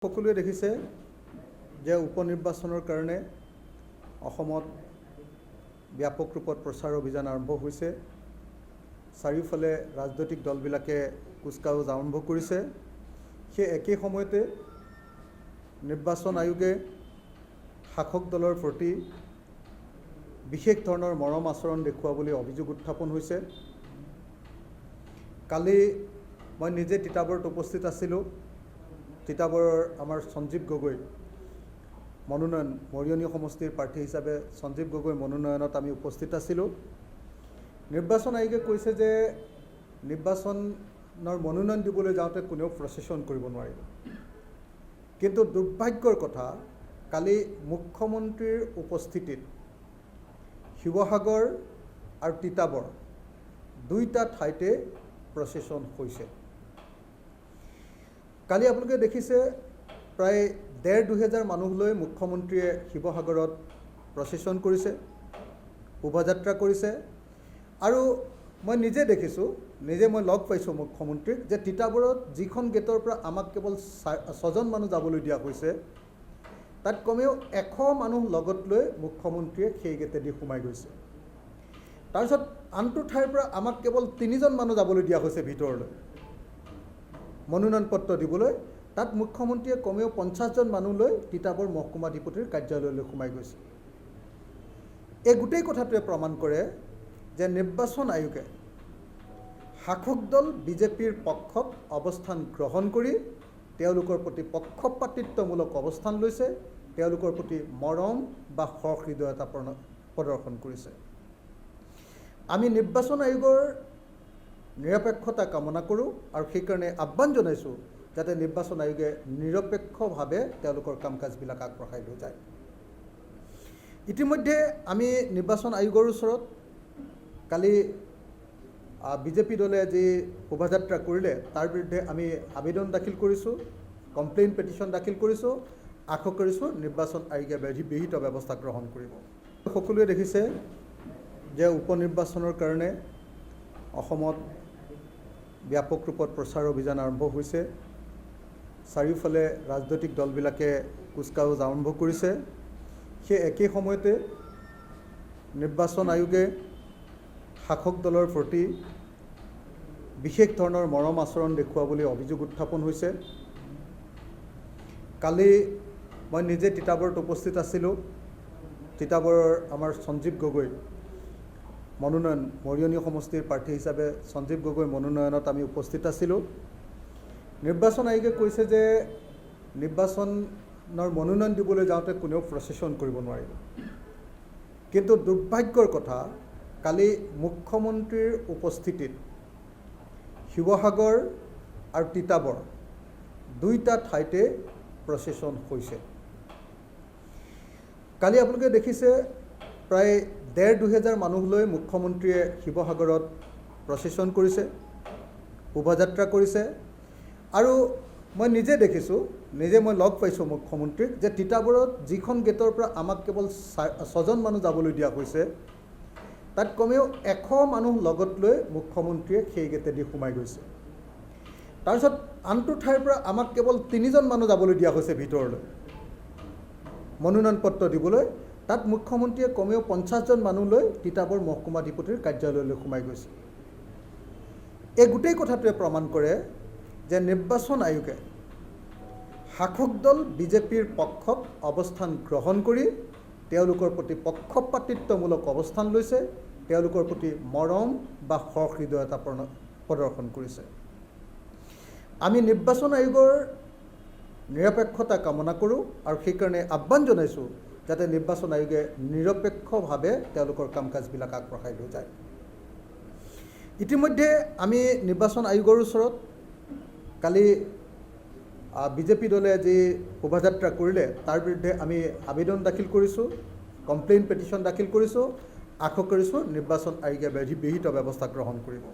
সকলোৱে দেখিছে যে উপনিৰ্বাচনৰ কাৰণে অসমত ব্যাপক ৰূপত প্ৰচাৰ অভিযান আৰম্ভ হৈছে। চাৰিওফালে ৰাজনৈতিক দলবিলাকে কুচকাৱাজ আৰম্ভ কৰিছে। সেই একে সময়তে নিৰ্বাচন আয়োগে শাসক দলৰ প্ৰতি বিশেষ ধৰণৰ মৰম আচৰণ দেখুৱাবলৈ অভিযোগ উত্থাপন হৈছে। কালি মই নিজে তিতাবৰত উপস্থিত আছিলোঁ। তিতাবৰৰ আমাৰ সঞ্জীৱ গগৈ মনোনয়ন মৰিয়নি সমষ্টিৰ প্ৰাৰ্থী হিচাপে সঞ্জীৱ গগৈ মনোনয়নত আমি উপস্থিত আছিলোঁ। নিৰ্বাচন আয়োগে কৈছে যে নিৰ্বাচনৰ মনোনয়ন দিবলৈ যাওঁতে কোনেও প্ৰচেছন কৰিব নোৱাৰিব। কিন্তু দুৰ্ভাগ্যৰ কথা, কালি মুখ্যমন্ত্ৰীৰ উপস্থিতিত শিৱসাগৰ আৰু তিতাবৰ দুইটা ঠাইতে প্ৰচেছন হৈছে। কালি আপোনালোকে দেখিছে প্ৰায় ১,৫০০ মানুহ লৈ মুখ্যমন্ত্ৰীয়ে শিৱসাগৰত প্ৰচেছন কৰিছে, শোভাযাত্ৰা কৰিছে। আৰু মই নিজে দেখিছোঁ, মই লগ পাইছোঁ মুখ্যমন্ত্ৰীক, যে তিতাবৰত যিখন গেটৰ পৰা আমাক কেৱল ৬জন মানুহ যাবলৈ দিয়া হৈছে, তাত কমেও ১০০ মানুহ লগত লৈ মুখ্যমন্ত্ৰীয়ে সেই গেটেদি সোমাই গৈছে। তাৰপিছত আনটো ঠাইৰ পৰা আমাক কেৱল ৩জন মানুহ যাবলৈ দিয়া হৈছে ভিতৰলৈ মনোনয়ন পত্ৰ দিবলৈ। তাত মুখ্যমন্ত্ৰীয়ে কমেও ৫০জন মানুহ লৈ তিতাবৰ মহকুমাধিপতিৰ কাৰ্যালয়লৈ সোমাই গৈছে। এই গোটেই কথাটোৱে প্ৰমাণ কৰে যে নিৰ্বাচন আয়োগে শাসক দল বিজেপিৰ পক্ষত অৱস্থান গ্ৰহণ কৰি তেওঁলোকৰ প্ৰতি পক্ষপাতিত্বমূলক অৱস্থান লৈছে, তেওঁলোকৰ প্ৰতি মৰম বা সহৃদয়তা প্ৰদৰ্শন কৰিছে। আমি নিৰ্বাচন আয়োগৰ নিৰপেক্ষতা কামনা কৰোঁ আৰু সেইকাৰণে আহ্বান জনাইছোঁ যাতে নিৰ্বাচন আয়োগে নিৰপেক্ষভাৱে তেওঁলোকৰ কাম কাজবিলাক আগবঢ়াই লৈ যায়। ইতিমধ্যে আমি নিৰ্বাচন আয়োগৰ ওচৰত কালি বিজেপি দলে যি শোভাযাত্ৰা কৰিলে তাৰ বিৰুদ্ধে আমি আবেদন দাখিল কৰিছোঁ, কমপ্লেইন পেটিশ্যন দাখিল কৰিছোঁ। আশা কৰিছোঁ নিৰ্বাচন আয়োগে বিহিত ব্যৱস্থা গ্ৰহণ কৰিব। সকলোৱে দেখিছে যে উপনিৰ্বাচনৰ কাৰণে অসমত ব্যাপক ৰূপত প্ৰচাৰ অভিযান আৰম্ভ হৈছে। চাৰিওফালে ৰাজনৈতিক দলবিলাকে কুচকাৱাজ আৰম্ভ কৰিছে। সেই একে সময়তে নিৰ্বাচন আয়োগে শাসক দলৰ প্ৰতি বিশেষ ধৰণৰ মৰম আচৰণ দেখুৱাবলৈ অভিযোগ উত্থাপন হৈছে। কালি মই নিজে তিতাবৰত উপস্থিত আছিলোঁ। তিতাবৰৰ আমাৰ সঞ্জীৱ গগৈ মনোনয়ন মৰিয়নি সমষ্টিৰ প্ৰাৰ্থী হিচাপে সঞ্জীৱ গগৈ মনোনয়নত আমি উপস্থিত আছিলোঁ। নিৰ্বাচন আয়োগে কৈছে যে নিৰ্বাচনৰ মনোনয়ন দিবলৈ যাওঁতে কোনেও প্ৰচেছন কৰিব নোৱাৰিব। কিন্তু দুৰ্ভাগ্যৰ কথা, কালি মুখ্যমন্ত্ৰীৰ উপস্থিতিত শিৱসাগৰ আৰু তিতাবৰ দুইটা ঠাইতে প্ৰচেছন হৈছে। কালি আপোনালোকে দেখিছে প্ৰায় ১,৫০০ মানুহ লৈ মুখ্যমন্ত্ৰীয়ে শিৱসাগৰত প্ৰচেছন কৰিছে, শোভাযাত্ৰা কৰিছে। আৰু মই নিজে দেখিছোঁ, মই লগ পাইছোঁ মুখ্যমন্ত্ৰীক, যে তিতাবৰত যিখন গেটৰ পৰা আমাক কেৱল ৬জন মানুহ যাবলৈ দিয়া হৈছে, তাত কমেও ১০০ মানুহ লগত লৈ মুখ্যমন্ত্ৰীয়ে সেই গেটেদি সোমাই গৈছে। তাৰপিছত আনটো ঠাইৰ পৰা আমাক কেৱল ৩জন মানুহ যাবলৈ দিয়া হৈছে ভিতৰলৈ মনোনয়ন পত্ৰ দিবলৈ। তাত মুখ্যমন্ত্ৰীয়ে কমেও ৫০জন মানুহ লৈ তিতাবৰ মহকুমাধিপতিৰ কাৰ্যালয়লৈ সোমাই গৈছে। এই গোটেই কথাটোৱে প্ৰমাণ কৰে যে নিৰ্বাচন আয়োগে শাসক দল বিজেপিৰ পক্ষত অৱস্থান গ্ৰহণ কৰি তেওঁলোকৰ প্ৰতি পক্ষপাতিত্বমূলক অৱস্থান লৈছে, তেওঁলোকৰ প্ৰতি মৰম বা সহৃদয়তা প্ৰদৰ্শন কৰিছে। আমি নিৰ্বাচন আয়োগৰ নিৰপেক্ষতা কামনা কৰোঁ আৰু সেইকাৰণে আহ্বান জনাইছোঁ যাতে নিৰ্বাচন আয়োগে নিৰপেক্ষভাৱে তেওঁলোকৰ কাম কাজবিলাক আগবঢ়াই লৈ যায়। ইতিমধ্যে আমি নিৰ্বাচন আয়োগৰ ওচৰত কালি বিজেপি দলে যি শোভাযাত্ৰা কৰিলে তাৰ বিৰুদ্ধে আমি আবেদন দাখিল কৰিছোঁ, কমপ্লেইন পেটিশ্যন দাখিল কৰিছোঁ। আশা কৰিছোঁ নিৰ্বাচন আয়োগে বিহিত ব্যৱস্থা গ্ৰহণ কৰিব।